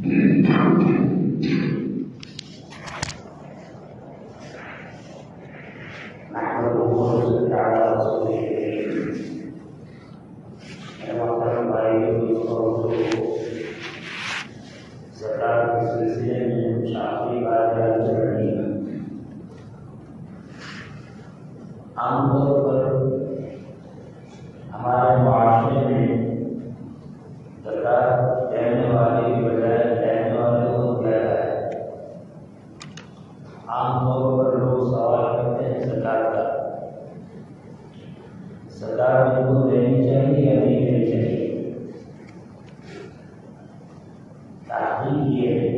عام طور پر ہمارے معاشرے میں زکوٰۃ دینے والے کی بجائے لینے والے کو زیادہ ہے۔ عام طور پر لوگ سوال کرتے ہیں زکوٰۃ کا، زکوٰۃ ان کو دینی چاہیے یا نہیں دینی چاہیے؟ تحقیق یہ ہے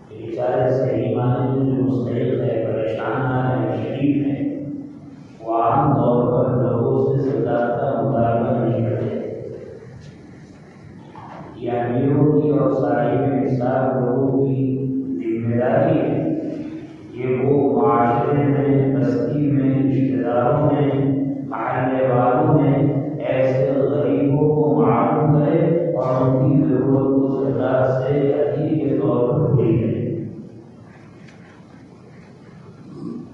کہ بیچارے صحیح معنی میں جو مستحق ہے، پریشان ہے، شریف ہے، وہ عام طور پر لوگوں سے زکوٰۃ کا مطالبہ نہیں کرتے۔ یہ امیروں کی اور صاحب نصاب لوگوں کی ذمہ داری ہے کہ وہ معاشرے میں، بستی میں، رشتہ داروں میں، محلے والوں میں ایسے غریبوں کو معلوم کرے اور ان کی ضرورت کو زکوٰۃ سے عطیہ کے طور پر پوری کرے۔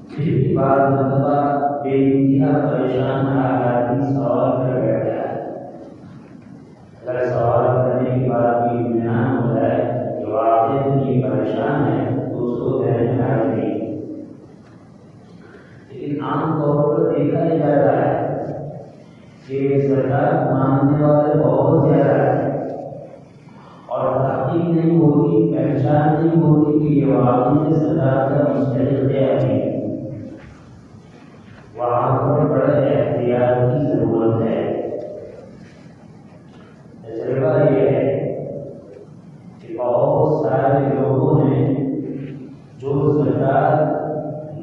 پھر بعض مرتبہ بے انتہا پریشان آدمی سوال کر بیٹھتا ہے۔ اگر سوال کرنے کے بعد بھی اطمینان ہو جائے کہ واقعی یہ پریشان ہے تو اس کو ذہن میں آ نہیں۔ لیکن عام طور پر دیکھا ہی جاتا ہے کہ زکوٰۃ مانگنے والے بہت زیادہ ہیں اور تحقیق نہیں ہوتی، پہچان نہیں ہوتی کہ یہ واقعی زکوٰۃ کا مستحق ہے یا نہیں۔ وہاں پر بڑے احتیاط کی ضرورت ہے۔ تجربہ یہ ہے کہ بہت سارے لوگوں نے جو زکوٰۃ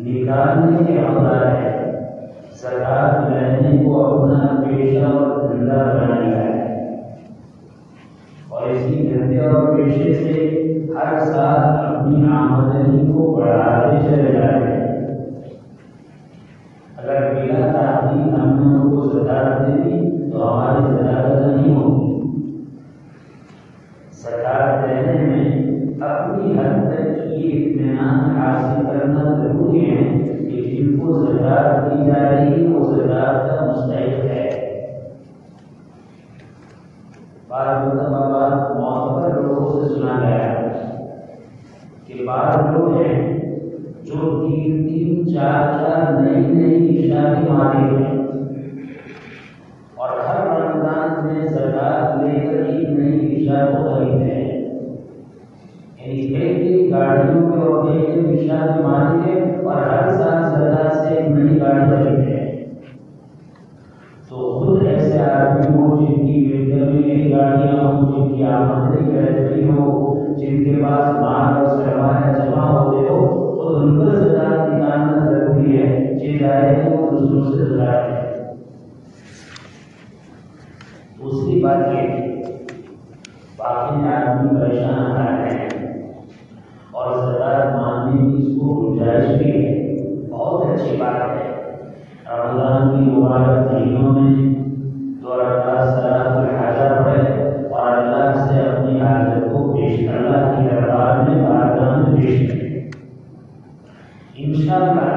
نکالنے کے حقدار ہے، زکوٰۃ لینے کو اپنا پیشہ اور دھندا بنا لیا ہے اور اسی دھندے اور پیشے سے ہر سال اپنی آمدنی کو بڑھاتے چلے جا رہے ہیں۔ اگر بلا تحقیق ہم نے ان کو زکوٰۃ دے دی تو ہماری زکوٰۃ ادا نہیں ہوگی۔ زکوٰۃ دینے میں اپنی حد تک یہ اطمینان حاصل کرنا ضروری ہے کہ جن کو زکوٰۃ دی جا رہی ہے وہ زکوٰۃ کا مستحق ہے۔ بعض مرتبہ معتبر لوگوں سے سنا گیا کہ بعض لوگ ہیں جو 3 4 نئی شادی ماری ہیں اور ہر رمضان میں زکوٰۃ لے کر ایک نئی شادی خریدتے ہیں، یعنی ایک گاڑیوں کے اور ایک شادی ماری ہے اور ہر سال زکوٰۃ سے ایک نئی گاڑی خریدتے ہیں۔ تو خود ایسے آدمی ہو جن کی نئی گاڑیاں ہوں، جن کی آمدنی بہتری ہو، جن کے پاس مال اور سرمایہ جمع ہوتے ہو، تو ان پر زکوٰۃ نکالنا ضروری ہے، چاہے وہ دوسروں سے زکوٰۃ ہے۔ دوسری بات یہ ہے باقی آدمی پریشان آ رہے ہیں اور زکوٰۃ مانگنے کی اس کو گنجائش بھی ہے، بہت اچھی بات ہے۔ رمضان کی مبارک مہینوں میں 2 رکعت صلاۃ الحاجہ پڑھے اور اللہ سے اپنی حاجت کو پیش اللہ کی دربار میں بارگاہ میں پیش کرے۔ انشاءاللہ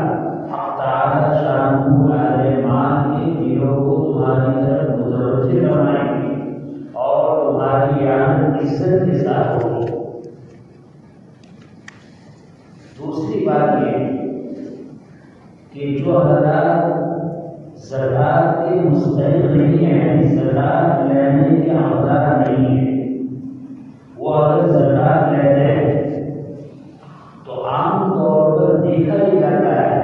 حق تعالی شان اہل مال کے دلوں کو تمہاری طرف متوجہ فرمائیں گے اور تمہاری اعانت عزت کے ساتھ ہوگی۔ دوسری بات یہ کہ جو حضرات زکوٰۃ کے مستحق نہیں ہیں، زکوٰۃ لینے کے حقدار نہیں ہیں، وہ اگر زکوٰۃ لیتے ہیں تو عام طور پر دیکھا ہی جاتا ہے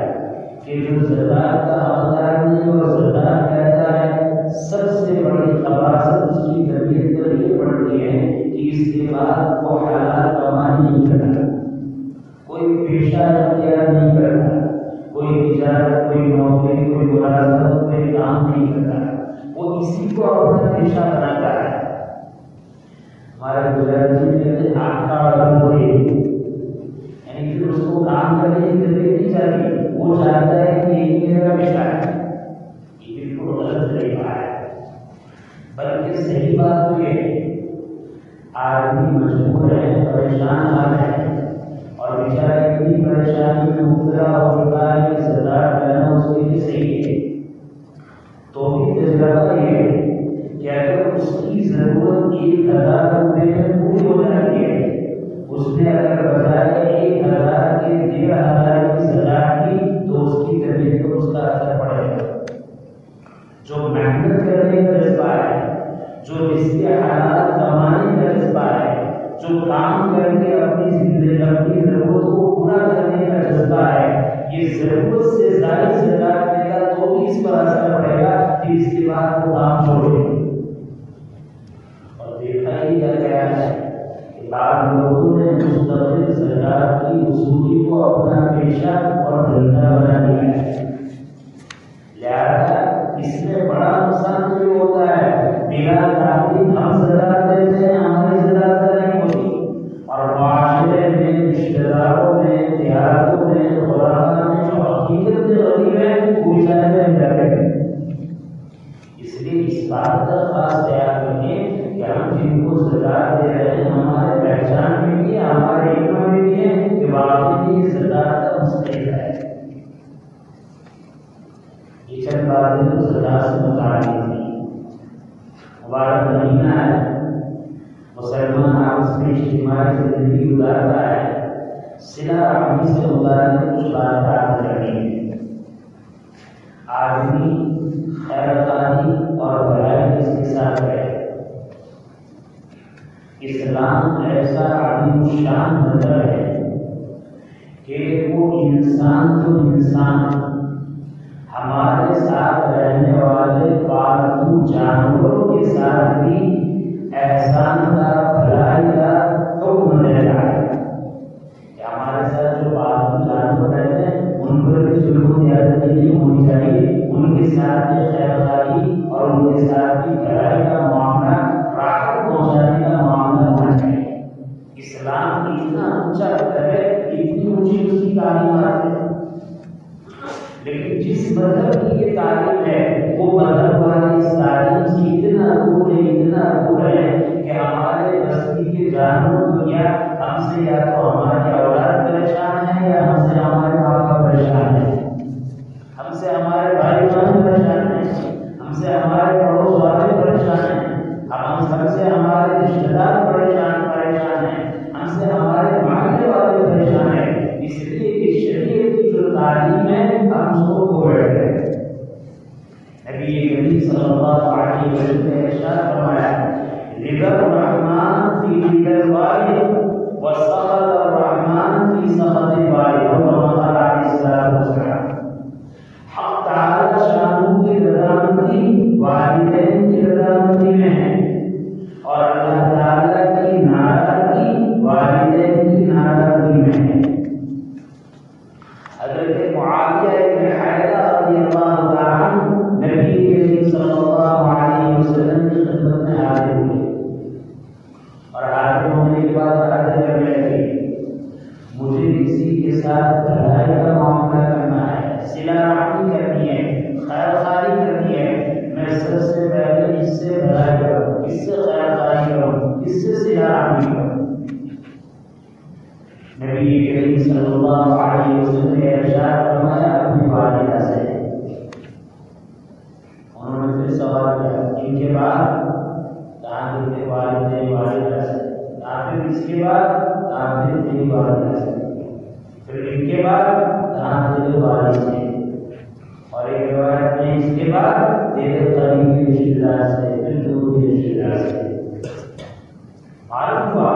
کہ جو زکوٰۃ کا حقدار نہیں اور زکوٰۃ لیتا ہے، سب سے بڑی خباثت اس کی طبیعت پر یہ پڑتی ہے کہ اس کے بعد وہ حلال کمائی نہیں کرتا، کوئی پیشہ اختیار نہیں کرتا، کوئی تجارت، کوئی نوکری، کوئی ملازمت، کوئی کام نہیں کرتا، وہ اسی کو اپنا پیشہ بناتا ہے۔ ہمارے گجرات میں کہتے ہیں آٹھا اڑم ہوئی، یعنی کہ اس کو کام کرنے کی ضرورت نہیں چاہتی، وہ چاہتا ہے کہ یہ میرا پیشہ ہے۔ یہ بالکل غلط طریقہ ہے، بلکہ صحیح بات تو یہ ہے آدمی مجبور ہے، پریشان حال ہے، اور بیچارہ اتنی پریشانی میں مبتلا ہو چکا ہے کہ زکوٰۃ لینا اس کے لیے صحیح ہے، تو بھی تجربہ یہ ہے کہ اگر اس کی ضرورت 1,000 روپے میں پوری ہو جاتی ہے، اس نے اگر بجائے 1,000 کے 1,500 کی زکوٰۃ کی تو اس کی طبیعت پر اس کا اثر پڑے گا۔ جو محنت کرنے کا جذبہ ہے، جو اس کے حالات کمانے کا جذبہ ہے، جو کام کر کے اپنی زندگی اپنی ضرورت کو پورا کرنے کا جذبہ ہے، یہ ضرورت سے زائد زکوٰۃ دے گا تو بھی اس پر اثر پڑے گا کہ اس کے بعد وہ کام چھوڑے۔ اور دیکھا ہی جا گیا ہے کہ بعض لوگوں نے مستقل زکوٰۃ کی وصولی کو اپنا پیشہ اور دھندا بنا لیا ہے، لہٰذا اس میں بڑا نقصان جو ہوتا ہے، بلا تعلیم ہم زکوٰۃ دیتے ہیں، ہماری زکوٰۃ نہیں ہوتی، اور معاشرے میں، رشتہ داروں میں، دیہاتوں میں، غربا میں جو حقیقت میں غریب ہے وہ بیچارے میں ڈرے ہیں۔ اس لیے اس بات کا خاص خیال رکھیں کہ ہم جن کو زکوٰۃ دے رہے ہیں ہمارے پہچان میں بھی ہے، ہمارے علم میں بھی ہے کہ واقعی یہ زکوٰۃ کا مستحق ہے۔ یہ چند باتیں زکوٰۃ سے متعلق تھیں۔ مبارک مہینہ ہے، مسلمان آپس میں اجتماعی زندگی گزارتا ہے، صلہ رحمی سے متعلق کچھ باتیں یاد کرنی ہے۔ آدمی خیر خواہی اور بھلائی اس کے ساتھ ہے۔ اسلام ایسا عظیم الشان مذہب ہے کہ وہ انسان تو انسان، ہمارے ساتھ رہنے والے پالتو جانوروں کے ساتھ بھی احسان کا، بھلائی کا حکم دے رہا ہے کہ ہمارے ساتھ جو پالتو جانور رہتے ہیں ان پر بھی ظلم و زیادتی نہیں ہونی چاہیے، ان کے ساتھ بھی خیر خواہی اور ان کے ساتھ بھی بھلائی کا معاملہ، راحت پہنچانے کا معاملہ ہونا چاہیے۔ اسلام اتنا اونچا ہے، اتنی اونچی اس کی تعلیمات ہے، لیکن جس مذہب کی یہ تعلیم ہے وہ مذہب والی اس تعلیم سے اتنا دور ہے، اتنا دور ہے کہ ہمارے بستی کے جانور دنیا ہم سے یا تو ہماری اولاد پریشان ہے یا ہم سے ہمارے ماں باپ پریشان ہے، ہم سے ہمارے بھائی بہن پریشان ہیں، ہم سے ہمارے پڑوس والے پریشان ہیں، ہم سے ہمارے رشتے دار پریشان ہیں، ہم سے ہمارے محلے والے پریشان ہیں۔ اس لیے کہ شریعت کی جو تعلیم ہے ہم اس کو کھو بیٹھے ہیں۔ نبی کریم صلی اللہ علیہ وسلم نے ارشاد فرمایا، رضا الرحمن فی رضا الوالد وسخط الرحمن فی سخط الوالد، اور علیہ الصلوۃ والسلام حق تعالی شانوں کی رضامندی والدین کی رضامندی میں ہے، اور اللہ تعالی کی ناراضگی والدین کی ناراضگی میں ہے۔ حضرت معاویہ بن حیدہ رضی اللہ تعالی عنہ نبی کریم صلی اللہ علیہ وسلم کی خدمت میں حاضر ہوئے اور حاضر ہونے کے بعد عرض کرنے لگے، مجھے کسی کے ساتھ بھلائی کا معاملہ کرنا ہے، صلہ رحمی کرنی ہے، خیر خواہی کرنی ہے، میں سب سے پہلے اس سے بھلائی کروں، اس سے خیر خواہی کروں، اس سے صلہ رحمی کروں۔ نبی کریم صلی اللہ علیہ وسلم نے ارشاد فرمایا، اپنی والدہ سے۔ انہوں نے پھر سوال کیا، ان کے بعد کہاں تھے والدہ سے، کہاں پھر اس کے بعد کہاں پھر تیری والدہ سے، پھر ان کے بعد کہاں تیرے والد سے، اور ایک روایت میں اس کے بعد تیرے قریبی رشتہ دار سے، پھر دوری رشتہ دار سے۔ معلوم ہوا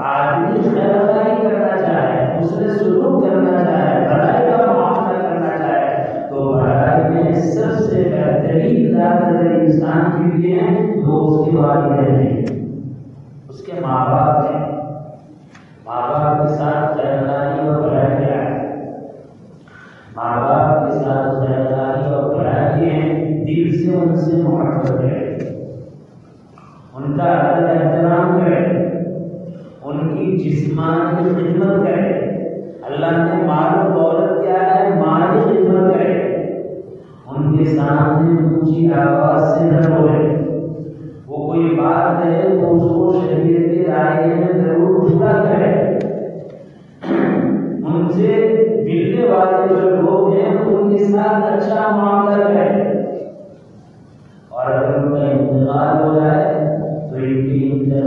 آدمی خیر خواہی کرنا چاہے، حسن سلوک کرنا چاہے، بھلائی کا معاملہ کرنا چاہے تو بھلائی میں سب سے بہترین ذات اگر انسان کے لیے ہے وہ اس کے والدین ہیں، اس کے ماں باپ ہیں۔ ماں باپ کے ساتھ خیر خواہی اور بھلائی کیا ہے؟ ماں باپ کے ساتھ خیر خواہی اور بھلائی ہے دل سے ان سے محبت کرے، ان کا ادب احترام کرے، ان کی جسمانی خدمت کرے۔ اللہ نے مال و دولت کیا ہے، مالی خدمت کرے، ان کے سامنے اونچی آواز سے نہ بولے، وہ کوئی بات ہے تو اس کو شریعت کے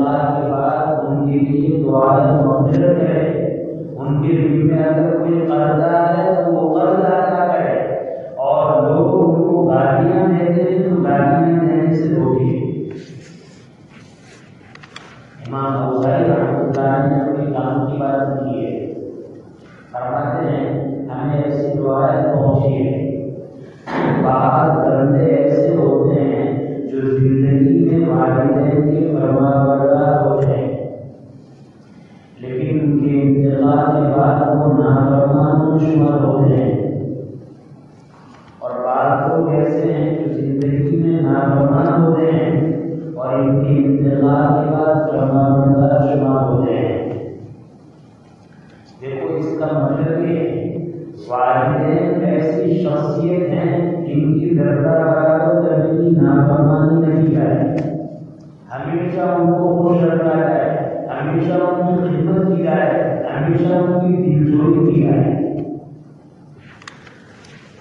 انتقال کے بعد ان کے لیے دعائیں مغفرت کرے، ان کے دل میں اگر کوئی قرضدار ہے تو وہ قرض ادا کرے، اور لوگ ان کو گالیاں دیتے ہیں تو گالیاں دینے سے روکے۔ امام بخاری رحمۃ اللہ علیہ نے کوئی کام کی بات کی ہے، فرماتے ہیں ہمیں ایسی دعائیں پہنچی ہے، بعض بندے ایسے ہوتے ہیں جو زندگی میں والدین کے فرما بردار ہوتے ہیں، لیکن ان کے انتقال کے بعد وہ نافرمان شمار ہوتے ہیں، اور بعض لوگ ایسے ہیں جو زندگی میں نافرمان ہوتے ہیں اور ان کے انتقال کے بعد فرما بردار شمار ہوتے ہیں۔ دیکھو اس کا مطلب یہ والدین ایسی شخصیت ہیں جن کی ذرہ برابر کبھی نافرمانی نہیں کرے، ہمیشہ ان کو خوش رکھا جائے، ہمیشہ ان کی خدمت کی جائے، ہمیشہ ان کی دلجوئی کی جائے۔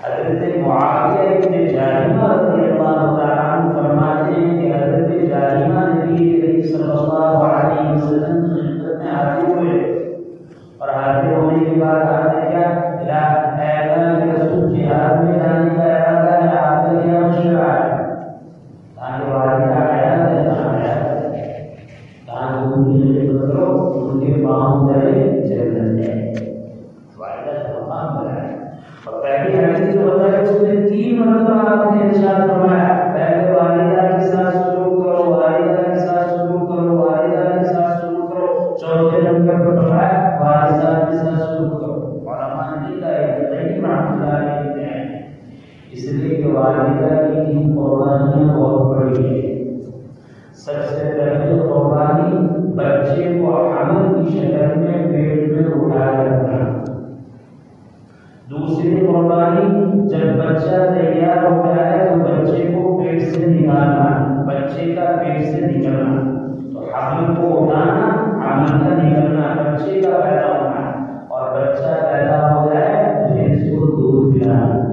حضرت معاویہ ابن جاہمہ رضی اللہ تعالیٰ عنہ فرماتے ہیں کہ حضرت جاہمہ نبی کریم صلی اللہ علیہ وسلم کی خدمت میں حاضر ہوئے، اور حاضر ہونے کے بعد آپ نے کیا اللہ کے رسول جہاد میں جانے کا ارادہ ہے، آپ کا کیا مشورہ ہے؟ تاکہ والدہ حیات ہے، تاکہ ان کی خدمت کرو، ان کے پاؤں درے جنت ہے، والدہ کا مقام بنا ہے۔ اور پہلی حدیث جو بتائی اس میں 3 مرتبہ آپ نے ارشاد فرمایا، پہلے والدہ کے ساتھ سلوک کرو، والدہ کے ساتھ سلوک کرو، والدہ کے ساتھ سلوک کرو، چوتھے نمبر پر فرمایا والدہ کے ساتھ سلوک کرو۔ علماء نے لکھا ہے کہ قیم رحمۃ اللہ علیہ کہتے ہیں اس لیے کہ والدہ کی 3 قربانیاں بہت بڑی ہیں۔ سب سے پہلے قربانی بچے کو حمل کی شکل میں پیٹ میں اٹھائے رکھنا، دوسری قربانی جب بچہ تیار ہوتا ہے تو بچے کو پیٹ سے نکالنا، بچے کا پیٹ سے نکلنا، تو حمل کو اٹھانا، حمل کا نکلنا، بچے کا پیدا ہونا، اور بچہ پیدا ہو جائے تو پھر اس کو دودھ پلانا۔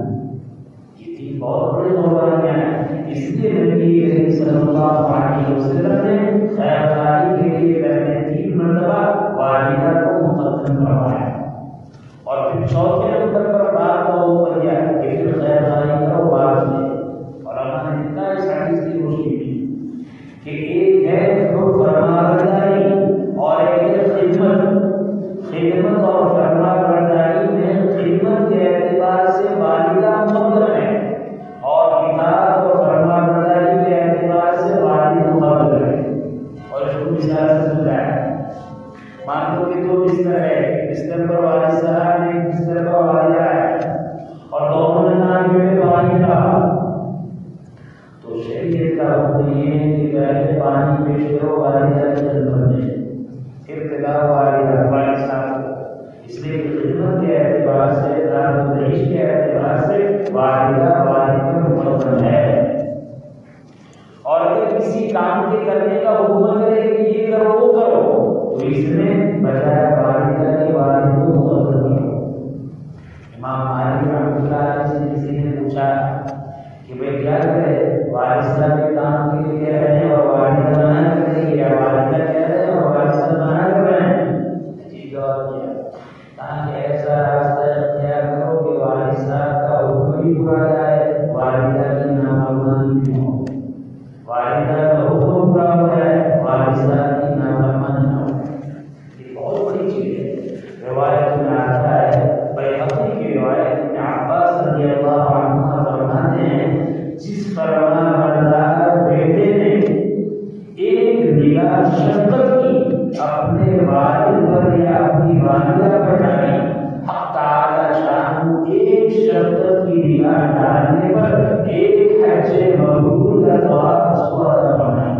یہ 3 بہت بڑی قربانیاں ہیں، اس لیے نبی کریم صلی اللہ علیہ وسلم نے خیرخواہی کے لیے پہلے 3 مرتبہ والدہ کو مقدم فرمایا، اور پھر چوتھے نمبر پر بات کو کیا کہ پھر خیرخواہی کرو بعد میں۔ اور اللہ نے لکھا اس حدیث کی روشنی میں کہ ایک ہے فرمانبرداری اور ایک ہے خدمت اور فرمانبرداری میں خدمت کے اعتبار سے والدہ مقدم ہے، اور اطاعت اور فرمانبرداری کے اعتبار سے والد مقدم ہے۔ اور اس کو مثال سے سمجھایا، مان لو کہ 2 بستر ہے، بستر پر والد صاحب نے، بستر پر والدہ ہے، اور دونوں نے ناک میں پانی ڈالا، تو شریعت کا حکم یہ ہے کہ پہلے پانی پیش کرو والدہ کی خدمت میں، پھر پلاؤ والد صاحب کو، اس لیے کہ خدمت کے اعتبار سے، دہیش کے اعتبار سے والدہ والد پر مقدم ہے۔ اور اگر کسی کام کے کرنے کا حکم کرے کہ یہ کرو وہ کرو تو اس میں بجائے والدہ کے والد کو مقدم کرو۔ امام مالک رحمۃ اللہ علیہ سے کسی نے پوچھا کہ بھائی کیا کرے، والد صاحب کے کام کے لیے کہہ رہے ہیں اور والدہ منع کر رہی ہے، والدہ کہہ رہے ہیں اور والد صاحب منع کر رہے ہیں، عجیب جواب دیا، تاکہ ایسا راستہ اختیار کرو کہ والد صاحب کا حکم بھی پورا جائے، والدہ کی نافرمانی بھی ہو، والدہ کا حکم پورا ہو جائے، والد صاحب کی نافرمانی نہ ہو۔ یہ بہت بڑی چیز ہے۔ روایت میں آتا ہے، بیہقی کی روایت ابن عباس رضی اللہ عنہ فرماتے ہیں جس فرمانبردار بیٹے نے ایک نگاہ شفقت کی اپنے والد پر یا اپنی والدہ پر ڈالی، حق تعالی شان ایک شفقت کی نگاہ ڈالنے پر ایک حج مبرور کا ثواب اس کو عطا فرمائے۔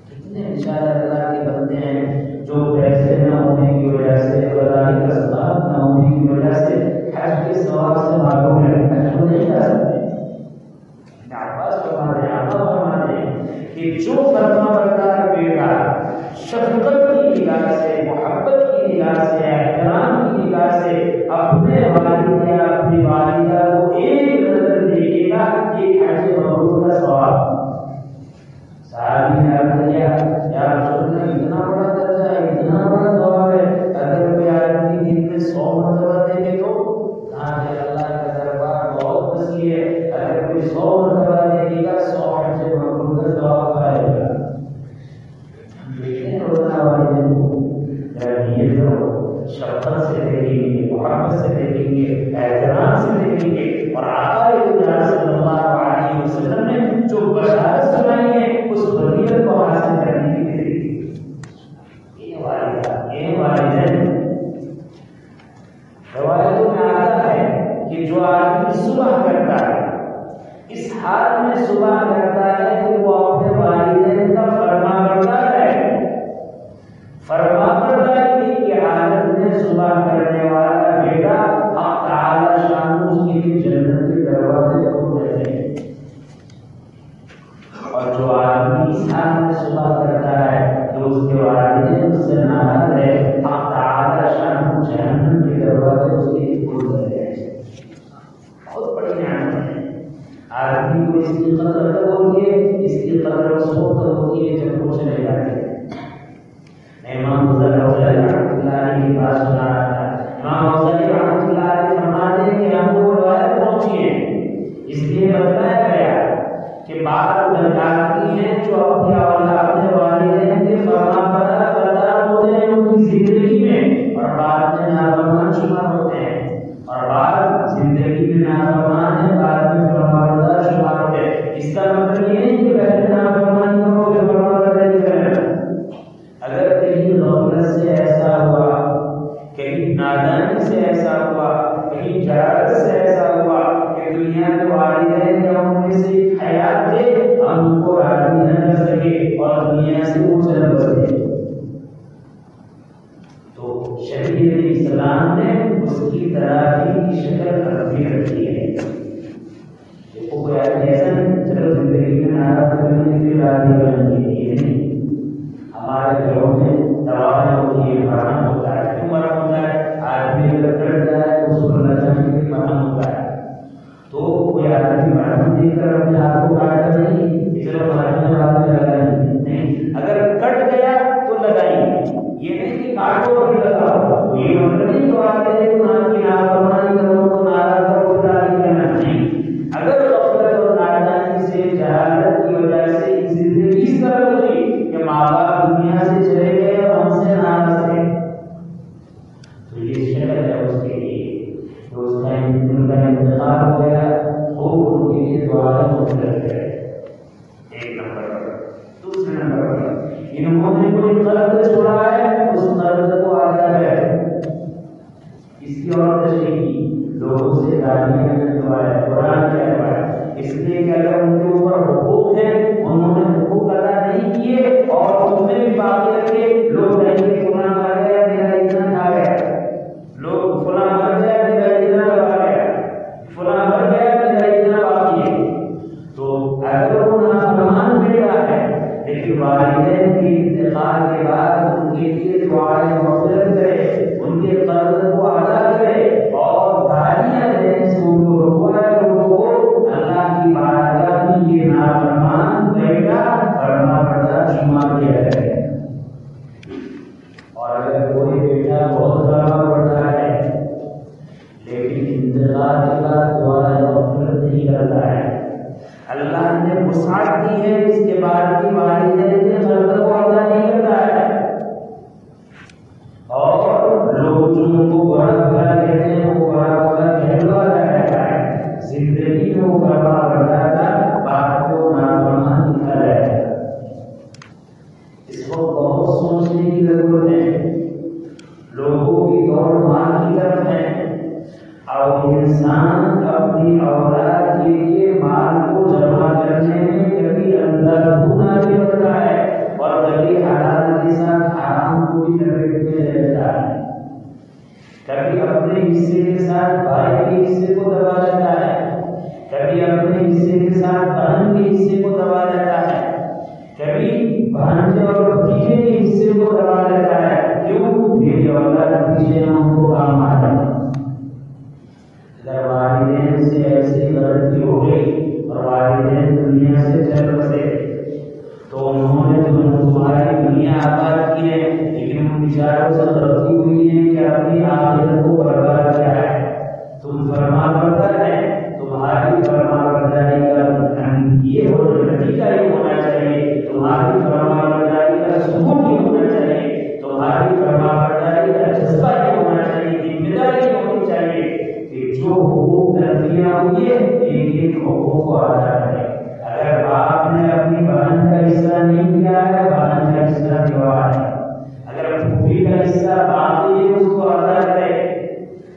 کتنے اشارے اللہ کے بندے ہیں جو پیسے نہ ہونے کی وجہ سے، وظائف کا ثواب نہ ہونے کی وجہ سے حج کے ثواب سے معلوم ہے، حج کو نہیں کر سکتے۔ فرماتے ہیں کہ جو فرمانبردار بیٹا شفقت کی نگاہ سے، محبت کی نگاہ سے، احترام کی نگاہ سے اپنے والد یا اپنی والدہ کو ایک نظر دیکھے گا، ایک حج مبرور کا ثواب۔ صحابی نے ایسا چلو زندگی میں ناراض کرنے کے لیے راضی کرنے کے لیے نہیں. ہمارے گھروں میں دعویٰ ہوتی ہے، حرام ہوتا ہے. کیوں حرام ہوتا ہے؟ آدمی اگر کٹ جائے تو اس پر لگانے کے لیے حرام ہوتا ہے. تو کوئی آدمی مرہم دے کر اپنے ہاتھ کو کاٹا نہیں، چلو مرہم ہاتھ میں لگائیں نہیں. اگر کٹ گیا تو لگائیں، یہ نہیں کہ کاٹو اور لگاؤ. یہ مطلب نہیں تو آتے ہیں تو نام کی نافرمانی کرو تو ناراض کرو راضی کرنا نہیں. اگر غفلت اور نادانی سے جہالت کی وجہ سے زندگی اس طرح ہوئی کہ ماں باپ دنیا سے چلے گئے اور ہم سے ناراض تھے، تو یہ شکل ہے اس کے لیے تو اس کا ان کا انتقال ہو گیا. خوب ان کے لیے دعائیں مختلف ہے. ایک نمبر پر. دوسرے نمبر پر انہوں نے کوئی قرض چھوڑا ہے، اس قرض کو ادا ہے. اس کی اور تشریح کی لوگوں سے گالیاں دلوائے، قرآن کیا ہے اس لیے کہ اگر ان کے اوپر حقوق ہیں انہوں نے حقوق ادا نہیں کیے اور ان میں بھی باقی رکھے. لوگ کہیں گے فلاں مر گیا میرا اتنا کھا گیا، لوگ فلاں مر گیا میرا اتنا لگا گیا، فلاں مر گیا میرا اتنا باقی ہے. تو اگر وہ نافرمان بیٹا ہے لیکن والدین کے انتقال کے بعد ان کے لیے دعائیں مغفرت کرے، ان کے قرض کو ادا کرے اور گالیاں دینے سے ان کو روکوائے لوگوں کو، اللہ کی بارگاہ میں یہ نافرمان بیٹا فرما بردار شمار کیا جائے. اور اگر کوئی بیٹا بہت فرما بردار ہے لیکن انتقال کے بعد دعائیں مغفرت نہیں کرتا ہے، اللہ نے وسعت دی ہے اس کے بعد بھی والدین کے قرض کو ادا نہیں کرتا ہے اور لوگ جو ان کو برا بھلا کہتے ہیں وہ برا بھلا کہلواتا رہتا ہے، زندگی میں وہ فرما بردار تھا، باپ کو نافرمان دکھا رہا ہے. اس کو بہت سوچنے کی ضرورت ہے. لوگوں کی دوڑ مار کی طرف ہے اور انسان اپنی اولاد کے لیے مال کو جمع کرنے میں کبھی اندھا بھی ہوتا ہے اور کبھی حلال کے ساتھ حرام کو بھی لپیٹتے رہتا ہے. کبھی اپنے حصے کے ساتھ بھائی کے حصے کو دبا لیتا ہے، کبھی اپنے حصے کے ساتھ بہن کے حصے کو دبا لیتا ہے، کبھی بھانجے اور بھتیجے کے حصے کو دبا لیتا ہے. کیوں؟ میری اولاد پیچھے نہ ان کو کام آ جائے. اگر والدین سے ایسی غلطی ہو گئی اور والدین دنیا سے چل بسے تو انہوں نے تمہاری دنیا آباد کی ہے لیکن ان بیچاروں سے غلطی ہوئی ہے کہ اپنی آخرت کو برباد کیا ہے. تم فرما بردار ہے، تمہاری فرما برداری کا یہ نتیجہ یہ ہونا چاہیے، تمہاری فرما برداری کا سکون یہ ہونا چاہیے، تمہاری فرما برداری کا جذبہ یہ ہونا چاہیے، ذمہ داری یہ ہونی چاہیے کہ جو حقوق تربیاں ہوئی ہے ایک ایک حقوق کو ادا کرے. اگر باپ نے اپنی بہن کا حصہ نہیں کیا ہے بہن کا حصہ دیوا ہے. اگر پھوپھی کا حصہ باقی ہے اس کو ادا کرے.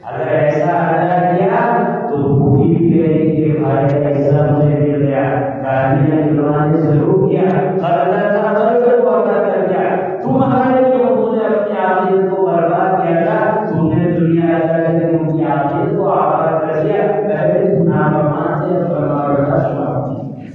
اگر ایسا ادا کیا تو پھوپھی بھی کہے گی کہ بھائی کا حصہ مجھے مل گیا. گالیاں دلوانے ضرور کیا، اللہ کا قرض کو ادا کر دیا. تمہارے لیے انہوں نے اپنی عقیدت کو برباد کیا تھا، تم نے دنیا ادا کر کے ان کی عقیدت کو آباد کر دیا. پہلے نافرمان سے فرما بردار شمار ہوئی.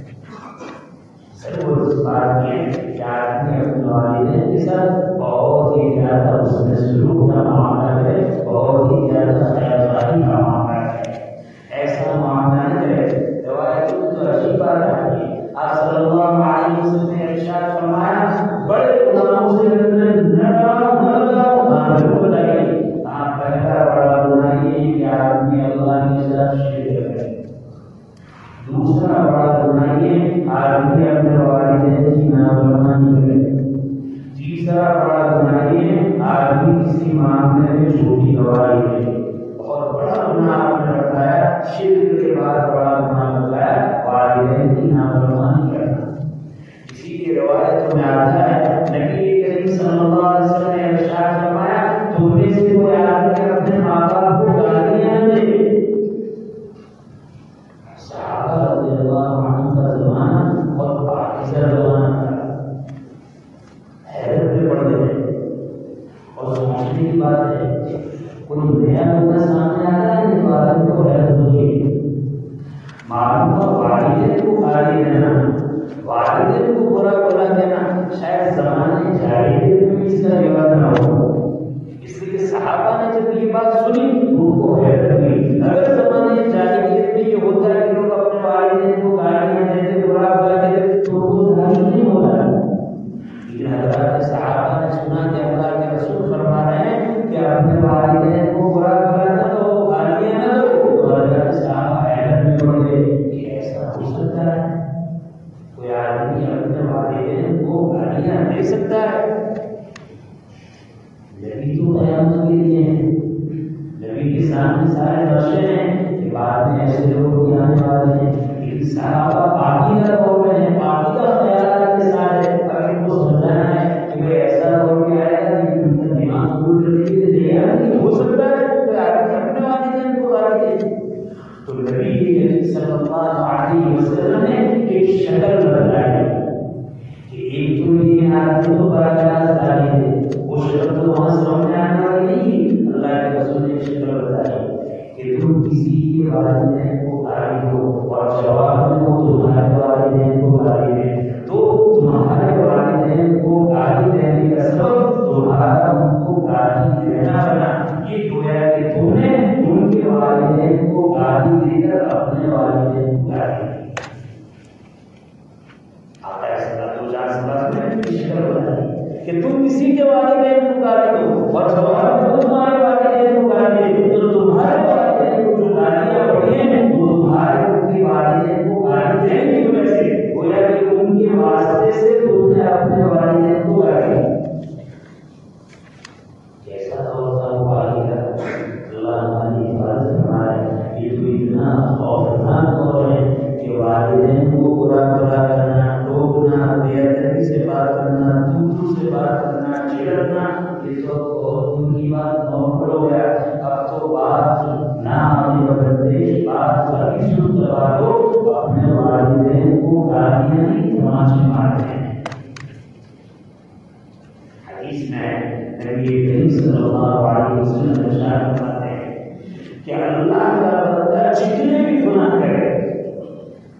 ضرور اس بات میں کہ آدمی اپنے والدین کے ساتھ بہت ہی زیادہ اس میں سلوک کا معاملہ ہے، بہت ہی زیادہ خیال خواہی کا معاملہ ہے. ایسا معاملہ ہے روایت تو عجیب بات آتی ہے. آپ صلی اللہ علیہ وسلم نے ارشاد فرمایا بڑے گناہوں سے آپ پہلا بڑا گناہ یہ کہ آدمی اللہ کے ساتھ شرک کرے. دوسرا بڑا گناہ یہ آدمی اپنے والدین کی نافرمانی کرے. تیسرا بڑا گناہ یہ آدمی کسی معاملے میں جھوٹی گواہی دے. اور بڑا گناہ آپ نے بتایا شرک کے بعد بڑا گناہ بتایا والدین کی نافرمانی کرنا. اسی کی روایت میں آتا ہے نبی کریم صلی اللہ علیہ وسلم نے ارشاد فرمایا تم میں سے کوئی آدمی اپنے ماں باپ کو گالیاں دے. صحابہ رضی اللہ عنہ کا زمانہ اور پاکستان زمانہ تھا. حیرت میں پڑ گئے اور سوچنے کی بات ہے کوئی نیا مدعا سامنے آتا ہے تو آدمی کو حیرت ہوتی ہے. معلوم والدین کو زمانے جاہلیت میں اس کا رواج نہ ہو. اس لیے صحابہ نے جب یہ بات سنی ان کو حیرت ہوئی. اگر زمانے جاہلیت میں یہ ہوتا ہے کہ لوگ اپنے والدین کو گالیاں دیتے برا بلاتے تو وہ گالی نہیں ہوتا. لیکن حضرات صحابہ نے سنا کہ اللہ کے رسول فرما رہے ہیں کہ اپنے والدین کو برا بلانا تو گالیاں نہ دو. تو حضرات صحابہ حیرت میں پڑ گئے کہ ایسا ہو سکتا ہے؟ کوئی آدمی اپنے والدین کو گالیاں دے سکتا ہے؟ نبی تو قیامت کے لیے ہیں، نبی کے سامنے سارے بشر ہیں کہ بعد میں ایسے لوگ بھی آنے والے ہیں. لیکن صحابہ پاکیزہ قوم ہیں، پاکیزہ خیالات کے ساتھ ہے. اگر ان کو سمجھانا ہے کہ بھائی ایسا ہو کے آئے گا لیکن ان کا دماغ پور کرنے کے لیے نہیں ہو سکتا ہے تو آدمی اپنے والدین کو گالی دے. تو نبی کریم صلی اللہ علیہ وسلم نے ایک شکل بتائی کہ ایک تو یہ آدمی کو براہ گالی دے. وہ شکل تو وہاں سامنے آنے والی نہیں تھی. اللہ کے رسول نے شکل بتائی کہ تم کسی کے والدین کو گالی دو اور جواب میں وہ تمہارے والدین کو گالی دے تو تمہارے والدین کو گالی دینے کا سبب تمہارا ان کو گالی دینا بنا. یہ گویا کہ تم نے ان کے والدین کو گالی دے کر اپنے والدین کو گالی دی. آپ ایسا تو جان سمجھ میں شکل بتائی کہ تم کسی کے والدین کو گالی دو اور جواب میں تمہارے والدین کو گالی دے تو تمہارے والدین کو جو گالیاں پڑی ہیں وہ تمہارے ان کے والدین کو گالی دیں گے. ویسے گویا کہ ان کے واسطے سے تم نے اپنے والدین کو گالی دی. کیسا ہوتا ہوا اللہ ہماری حفاظت فرمائے. یہ تو اتنا خوفناک دور ہے کہ والدین کو برا بھلا کرنا، ٹوکنا، بے ادبی سے بات کرنا، دور سے بات کرنا، چھیڑنا، یہ تو بہت دور کی بات نارمل ہو گیا. اب تو بات نہ آنے بدلتے بات کبھی سن کروا دو اپنے والدین کو گالیاں نہیں تماچے مارتے ہیں. حدیث میں نبی کریم صلی اللہ علیہ وسلم ارشاد فرماتے ہیں کہ اللہ کا بندہ جتنے بھی گناہ کرے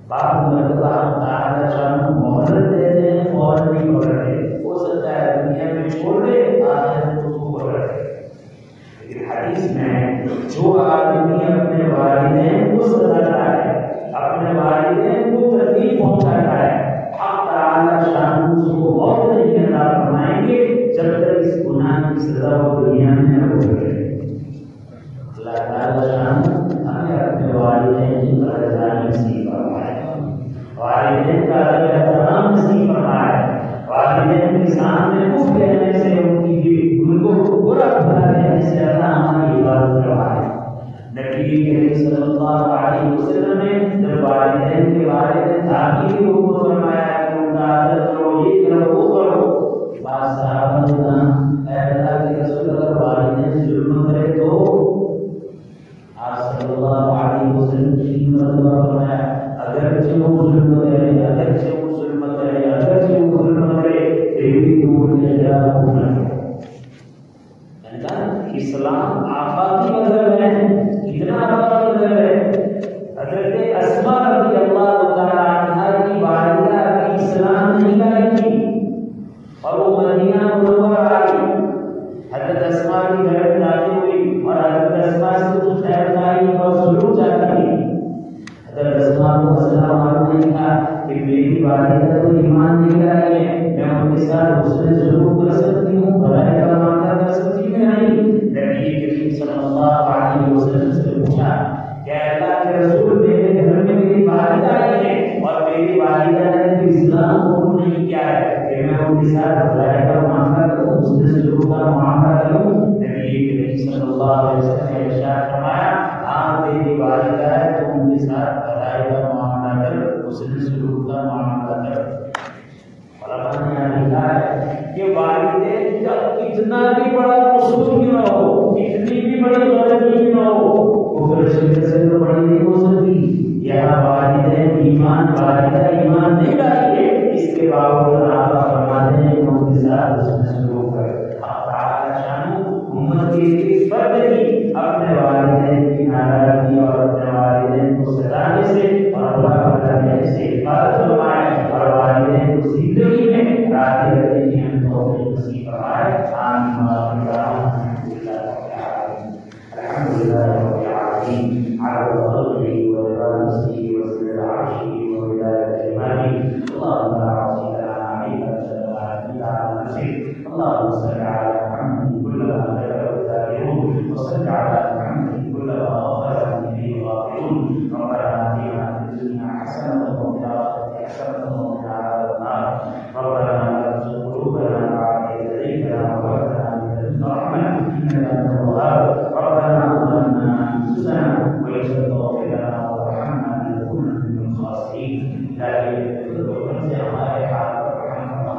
بعض مرتبہ ہم تعالیٰ شان مہلت دیتے ہیں فوراً نہیں پکڑتے. ہو سکتا ہے دنیا میں چھوڑ دے آخرت کو پکڑ دے. لیکن حدیث میں جو آدمی اپنے والدین کو ستاتا ہے، اپنے والدین کو تکلیف پہنچاتا ہے، حق تعالیٰ شان اس کو موت نہیں عطا فرمائیں گے جب تک اس گناہ کی سزا وہ دنیا میں نہ بھگتے. اللہ تعالیٰ شان ہمیں اپنے والدین کی قدردانی نصیب فرمائے، والدین کا ادب احترام نصیب فرمائے، والدین کے سامنے اف کہنے سے ان کو برا بھلا کہنے سے اللہ ہماری حفاظت فرمائے. نبی کریم صلی اللہ علیہ وسلم نے جب والدین کے بارے میں تاکید حکم فرمایا کہ ان کا ادب کرو، یہ کرو، وہ کرو. بعض صحابہ نے کہا اے اللہ کے رسول اگر والدین ظلم کرے تو آپ صلی اللہ علیہ وسلم کی مرتبہ فرمایا اگرچہ وہ ظلم کرے، اگرچہ وہ ظلم کرے، اگرچہ وہ ظلم کرے پھر بھی دور میں جا ہونا. اسلام آفاقی مذہب ہے، کتنا آفاقی مذہب ہے. حضرت اسماء رضی اللہ تعالی عنہا کی والدہ کی اسلام نہیں لائی تھی اور وہ مدینہ منورہ آئی. حضرت اسماء کی گھر میں داخل ہوئی اور حضرت اسماء سے کچھ خیرخواہی اور سلوک چاہتی تھی. حضرت اسماء کو مسئلہ معلوم نہیں تھا کہ میری والدہ تو ایمان نہیں لائی ہے، میں ان کے ساتھ حسن سلوک کر سکتی ہوں، بھلائی کا معاملہ کر سکتی ہوں نہیں. نبی کریم صلی اللہ علیہ وسلم سے پوچھا کہ اللہ کے رسول میرے گھر میں میری والدہ آئی ہے اور میری والدہ نے اسلام قبول نہیں کیا ہے کہ میں ان کے ساتھ بھلائی کا معاملہ کروں، حسن سلوک کا معاملہ کروں. نبی کریم صلی اللہ علیہ وسلم نے ارشاد فرمایا ہاں تیری والدہ ہے تو ان کے ساتھ بھلائی کا معاملہ کر، حسن سلوک کا معاملہ کر. علماء نے لکھا ہے کہ والدین کا کتنا بھی بڑا قصور کیوں نہ ہو، کتنی بھی بڑی غلطی کیوں نہ ہو، کفر شرک سے تو بڑی نہیں ہو سکتی. یہاں والدین ایمان، والدہ ایمان نہیں لائی ہے، اس کے باوجود آپ فرماتے ہیں کہ ان کے ساتھ حسن سلوک کرے. امت کی ایک فرد ہی اپنے والدین کی ناراضگی اور اپنے والدین کو ستانے سے اور برا بھلا کہنے سے حفاظت فرمائے اور والدین کو زندگی میں راضی رکھنے کی اللهم صل على محمد كلما ذكره الذاكرون وصل على محمد كلما غفر به الغافلون. ربنا آتنا في الدنيا حسنة وفي الآخرة حسنة وقنا عذاب النار. ربنا لا تزغ قلوبنا بعد إذ هديتنا وهب لنا من لدنك رحمة إنك أنت الوهاب. ربنا ظلمنا أنفسنا وإن لم تغفر لنا وترحمنا لنكونن من الخاسرين. سے ہمارے حال پر رحم فرما.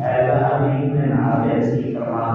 اے اللہ ہمیں اتنے نعمتیں نصیب فرما.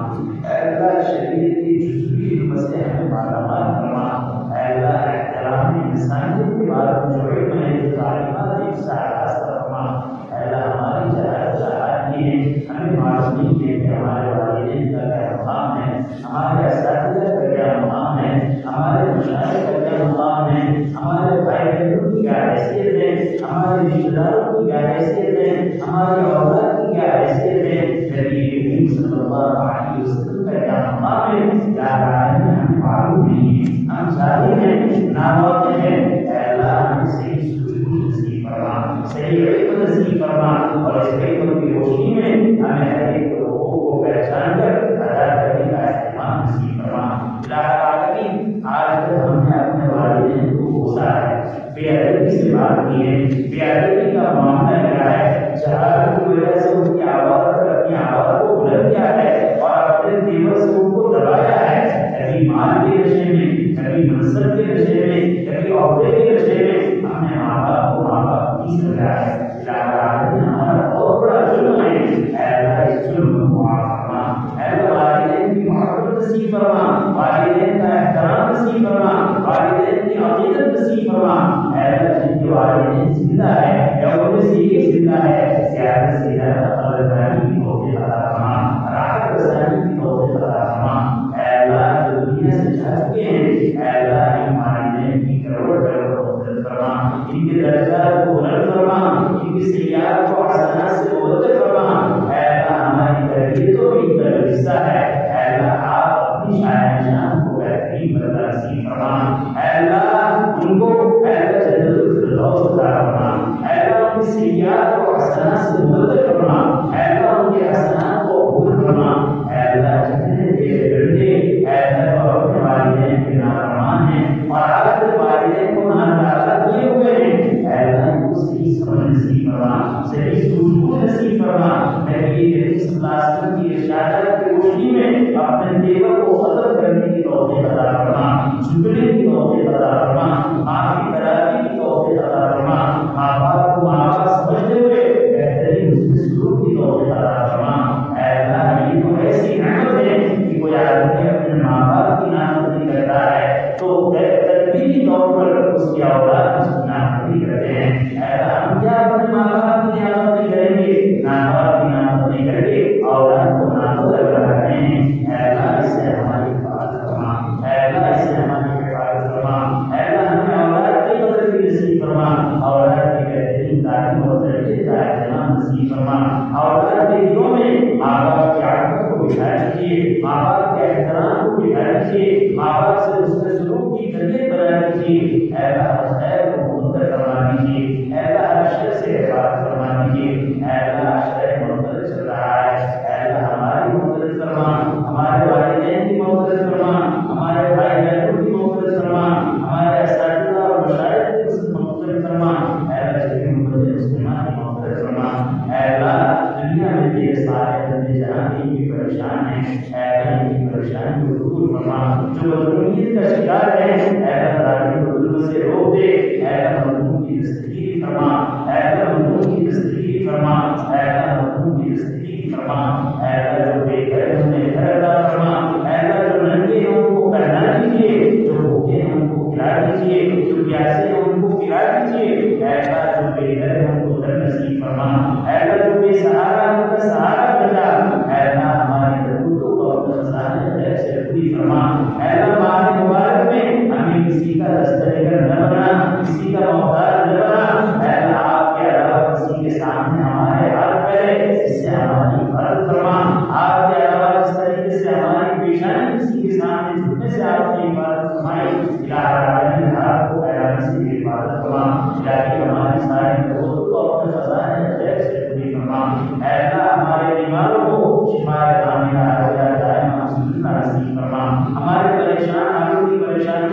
اے اللہ شریعت کی جزوی علم سے ہمیں معلومات فرما. اے اللہ احترام انسانیت کے بارے میں جو علم ہے تعلیمات ایک سارا فرما. اے اللہ ہماری جہالت یہ ہے ہمیں معلوم ہے کہ ہمارے والدین کا کیا مقام ہے, ہمارے اساتذہ کا کیا مقام ہے, ہمارے مشاہد کا کیا مقام ہے, ہمارے بھائی بہنوں کی کیا حیثیت ہے, ہمارے رشتہ داروں کی کیا حیثیت ہے, ہماری اولاد کی کیا حیثیت ہے. نبی کریم صلی اللہ علیہ وسلم کا کیا مقام ہے کیا رائے ہمیں معلوم نہیں ہے. ہم جاہل ہیں, ناواقف ہیں. اے اللہ ہمیں صحیح سلوک نصیب فرما, صحیح علم نصیب فرما, اور اس علم کی روشنی میں ہمیں ہر ایک حقوق کو پہچان کر ادا کرنے کا اہتمام نصیب فرما. الہ العالمین آج تک ہم نے اپنے والدین کو کوسا ہے, بے ادبی سے بات کی ہے, بے ادبی کا معاملہ کیا ہے, جہالت کی وجہ سے ان کی آواز پر اپنی آواز کو بلند کیا ہے اور اپنے دیور سے ان کو دبایا ہے. کبھی مال کے نشے میں, کبھی منصب کے نشے میں, کبھی عہدے کے نشے میں ہم نے ماں باپ کو ماں باپ نہیں سمجھا ہے. ہمارا بہت بڑا ظلم ہے. اے اللہ اس ظلم کو معاف فرما. اے اللہ والدین کی محبت نصیب فرما, والدین کا احترام نصیب فرما, والدین کی عقیدت نصیب فرما. اے اللہ جن کے والدین زندہ ہے یا ان میں سے یہ زندہ ہے, زیادہ سے زیادہ قدردانی کی توفیق عطا فرما, راحت رسانی کی توفیق عطا فرما. اے اللہ جو دنیا سے جا چکے ہیں, اے اللہ ان والدین کی کروڑ کروڑ مدد فرما, ان کے درجات کو بلند فرما, ان کی سیاحت کو حسنات سے مبدل فرما. اے اللہ ہماری تربیتوں میں ان کا جو حصہ ہے, اے اللہ آپ اپنی شاعر جان کو بہترین بدلہ نصیب فرما. اے اللہ ان کو اے اللہ جنت الفردوس عطا فرما. اے اللہ ان کی سیاحت کو حسنات سے مبدل فرما. اے اللہ ان کے حسنات کو قبول فرما. اے اللہ جتنے تیرے بندے اے اللہ اور اپنے والدین کے نافرمان ہیں اور آپ کے والدین کو ناراض کیے ہوئے ہیں, اے اللہ ان کو صحیح سمجھ نصیب فرما, صحیح سلوک نصیب فرما. نبی کریم صلی اللہ علیہ وسلم کی ارشادات کی روشنی میں اپنے دیور کو ختم کرنے کی توفیق عطا فرما, جھکنے کی توفیق عطا فرما, آپ کی ترقی کی توفیق عطا فرما. ماں باپ کو ماں باپ سمجھتے ہوئے بہترین اس کے سلوک کی توفیق عطا فرما. اے اللہ یہ تو ایسی نعمت ہے کہ کوئی آدمی اپنے ماں باپ کی نافرمانی کرتا ہے تو تدبیری طور پر اس کی اولاد اس کی نافرمانی کرتے ہیں. اے اللہ ہم کیا اپنے ماں باپ کی نافرمانی کریں گے, ماں باپ کی نافرمانی کر کے اولاد کو نافرمان بنا رہے ہیں. اے اللہ اس سے ہماری حفاظت فرما. اے اللہ اس سے ہماری حفاظت فرما. اے اللہ ہمیں اولاد کی قدر بھی نصیب فرما, اولاد کی بہترین تعلیم اور تربیت کا اہتمام نصیب فرما. اولاد کے دلوں میں ماں باپ کی عادت کو بٹھا دیجیے, ماں باپ کے احترام کو بٹھا دیجیے, ماں باپ سے اس کے سلوک کی تربیت بنا دیجیے. اے اللہ خیر کو مقدر فرما دیجیے. اے اللہ شر سے حفاظت فرما دیجیے. اے اللہ شر مقدر چل رہا ہے, اے اللہ ہماری مدد فرما, ہمارے والدین کی مدد فرما, ہمارے بھائی بہنوں کی مدد فرما, ہمارے اساتذہ اور مشاہد کی مدد فرما. اے اللہ جتنے مدد مسلمان کی مدد فرما. اے اللہ دنیا میں تیرے سارے بندے جہاں بھی پریشان ہیں, اے اللہ ان کی پریشانی کو دور فرما. جو مظلومیت کا شکار ہے, اے اللہ ظالم کو ظلم سے روک دے. اے اللہ مظلوم کی دستگیری فرما. اے اللہ مظلوم کی دستگیری فرما. اے اللہ مظلوم کی دستگیری فرما. اے اللہ جو بے گھر ہیں انہیں گھر عطا فرما. اے اللہ جو ننگے ہیں ان کو پہنا دیجیے, جو بھوکے ہیں ان کو کھلا دیجیے, جو پیاسے ہیں ان کو پلا دیجیے. اے اللہ جو بے گھر ہیں ان کو گھر نصیب فرما. اے اللہ جو بے سہارا ان کا سہارا بنا. اے اللہ ہماری ضرورتوں کو اپنے خزانے خیر سے پوری فرما. اے اللہ ہمارے مبارک میں ہمیں کسی کا دسترگر نہ بنا, کسی کا محتاج نہ بنا. اے اللہ آپ کے علاوہ کسی کے سامنے ہمارے ہاتھ پھیلے اس سے ہماری حفاظت فرما. آپ کے علاوہ جس طریقے سے ہماری پیشانی کسی کے سامنے جھکنے سے آپ کی حفاظت فرمائی. الہ العالمین آپ کو ایام سے حفاظت فرما. الہی ہماری ساری ضرورتوں کو اپنے خزانے خیر سے پوری فرما. اے اللہ ہمارے بیماروں کو شفا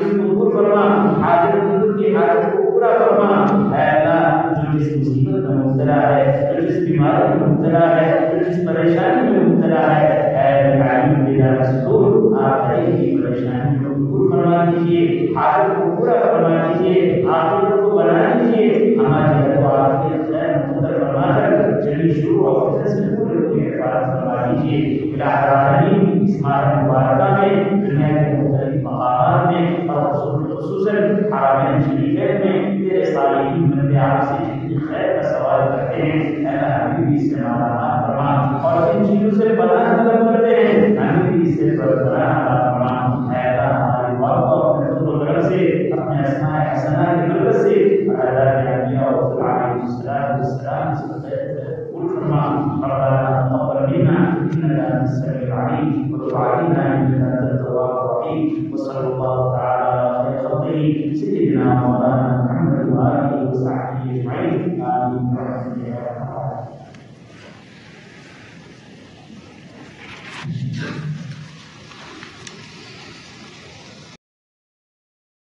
ناقص کو دور فرما، حاجت مند کی حاجت کو پورا فرما۔ اے اللہ جو جس مصیبت میں مبتلا ہے، جو جس بیماری میں مبتلا ہے، جو جس پریشانی میں مبتلا ہے، اے عالم بلا صدور آپ کی پریشانی کو دور فرما دیجیے، حاجت کو پورا فرما دیجیے، عاقبت کو بنا دیجیے، ہماری گھر و عافیت خیر مقدر فرما کر جلی شروع اور فتن سے پورے کو حفاظت فرما دیجیے۔ الہ العالمین اس ماہ مبارکہ میں دنیا کے مختلف مقامات میں اور خصوصاً حرمین شریفین میں تیرے صالحین بندے آپ سے جتنی خیر کا سوال کرتے ہیں، اے اللہ ہمیں بھی اس سے مالا مال فرما، اور جن چیزوں سے پناہ طلب کرتے ہیں ہمیں بھی اس سے پناہ عطا فرما۔ اے اللہ ہماری دعا کو اپنے فضل و کرم سے، اپنے اسماء حسنہ کی برکت سے، ادا کے انبیاء اور رسول علیہ السلام اس وقت قبول فرما۔ ربنا تقبل منا انك انت السميع العليم وتب علينا انك انت التواب الرحيم، وصلى الله تعالى على خير خلقه سيدنا مولانا محمد واله وصحبه اجمعين، امين برحمتك يا رب العالمين۔